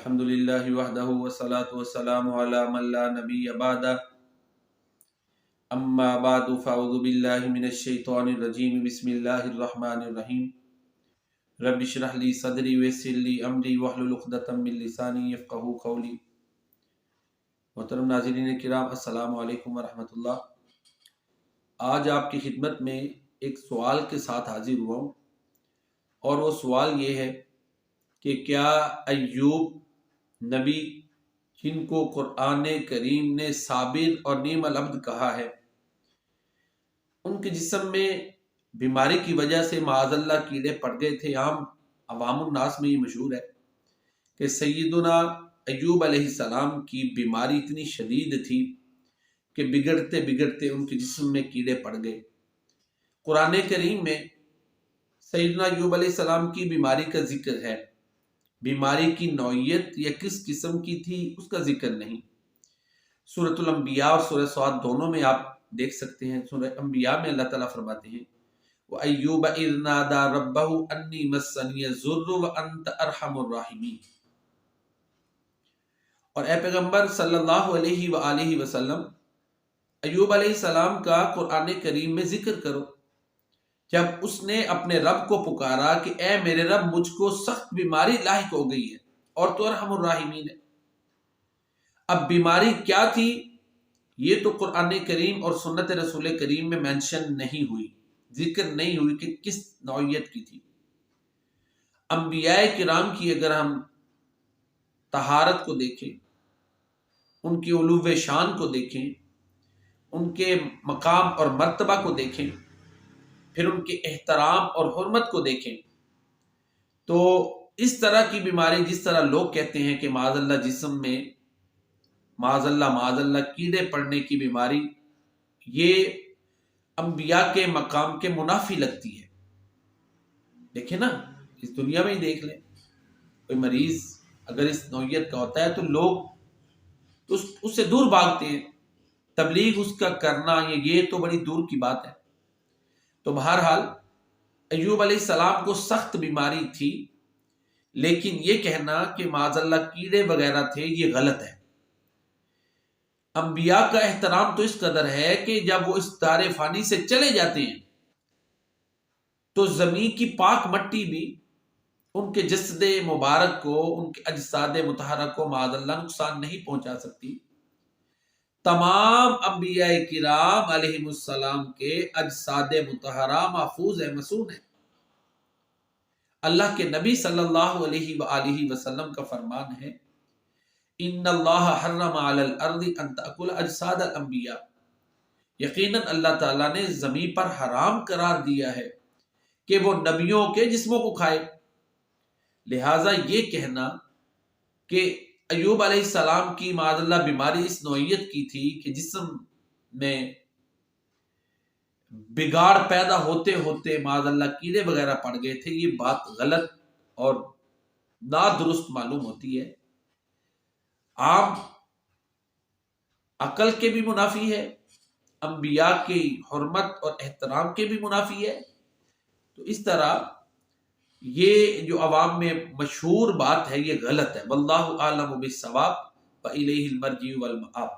الحمدللہ وحدہ والصلاة والسلام علی من لا نبی بعدہ اما بعد فاعوذ باللہ من الشیطان الرجیم بسم اللہ الرحمن الرحیم رب اشرح لی صدری ویسر لی امری واحلل عقدۃ من لسانی یفقہوا قولی۔ محترم ناظرین کرام، السلام علیکم ورحمۃ اللہ۔ آج آپ کی خدمت میں ایک سوال کے ساتھ حاضر ہوا ہوں، اور وہ سوال یہ ہے کہ کیا ایوب نبی، جن کو قرآن کریم نے صابر اور نعم العبد کہا ہے، ان کے جسم میں بیماری کی وجہ سے معاذ اللہ کیڑے پڑ گئے تھے؟ عام عوام الناس میں یہ مشہور ہے کہ سیدنا ایوب علیہ السلام کی بیماری اتنی شدید تھی کہ بگڑتے بگڑتے ان کے جسم میں کیڑے پڑ گئے۔ قرآن کریم میں سیدنا ایوب علیہ السلام کی بیماری کا ذکر ہے، بیماری کی نوعیت یا کس قسم کی تھی اس کا ذکر نہیں۔ سورۃ الانبیاء اور سورہ صاد دونوں میں آپ دیکھ سکتے ہیں۔ سورہ انبیاء میں اللہ تعالیٰ فرماتے ہیں وَأَيُّوبَ إِذْ نَادَى رَبَّهُ أَنِّي مَسَّنِيَ الضُّرُّ وَأَنْتَ أَرْحَمُ الرَّاحِمِينَ۔ اور اے پیغمبر صلی اللہ علیہ وآلہ وسلم، ایوب علیہ السلام کا قرآن کریم میں ذکر کرو، جب اس نے اپنے رب کو پکارا کہ اے میرے رب، مجھ کو سخت بیماری لاحق ہو گئی ہے اور تو ارحم الراحمین ہے۔ اب بیماری کیا تھی یہ تو قرآن کریم اور سنت رسول کریم میں مینشن نہیں ہوئی، ذکر نہیں ہوئی کہ کس نوعیت کی تھی۔ انبیاء کرام کی اگر ہم طہارت کو دیکھیں، ان کی علو شان کو دیکھیں، ان کے مقام اور مرتبہ کو دیکھیں، پھر ان کے احترام اور حرمت کو دیکھیں، تو اس طرح کی بیماری، جس طرح لوگ کہتے ہیں کہ معاذ اللہ جسم میں معاذ اللہ کیڑے پڑنے کی بیماری، یہ انبیاء کے مقام کے منافی لگتی ہے۔ دیکھیں نا، اس دنیا میں ہی دیکھ لیں، کوئی مریض اگر اس نوعیت کا ہوتا ہے تو لوگ اس سے دور بھاگتے ہیں، تبلیغ اس کا کرنا یہ تو بڑی دور کی بات ہے۔ تو بہرحال ایوب علیہ السلام کو سخت بیماری تھی، لیکن یہ کہنا کہ معاذ اللہ کیڑے وغیرہ تھے یہ غلط ہے۔ انبیاء کا احترام تو اس قدر ہے کہ جب وہ اس دار فانی سے چلے جاتے ہیں تو زمین کی پاک مٹی بھی ان کے جسد مبارک کو، ان کے اجساد مطہرہ کو معاذ اللہ نقصان نہیں پہنچا سکتی۔ تمام انبیاء کرام علیہ السلام کے اجساد مطہرہ محفوظ ہے، مصون ہے۔ اللہ کے نبی صلی اللہ علیہ وآلہ وسلم کا فرمان ہے ان اللہ حرم علی الارض ان تأکل اجساد الانبیاء، یقیناً اللہ تعالیٰ نے زمین پر حرام قرار دیا ہے کہ وہ نبیوں کے جسموں کو کھائے۔ لہٰذا یہ کہنا کہ ایوب علیہ السلام کی معاذ اللہ بیماری اس نوعیت کی تھی کہ جسم میں بگاڑ پیدا ہوتے ہوتے معاذ اللہ کیڑے وغیرہ پڑ گئے تھے، یہ بات غلط اور نادرست معلوم ہوتی ہے۔ عام عقل کے بھی منافی ہے، انبیاء کی حرمت اور احترام کے بھی منافی ہے۔ تو اس طرح یہ جو عوام میں مشہور بات ہے یہ غلط ہے۔ واللہ اعلم بالصواب وإلیہ المرجع والمآب۔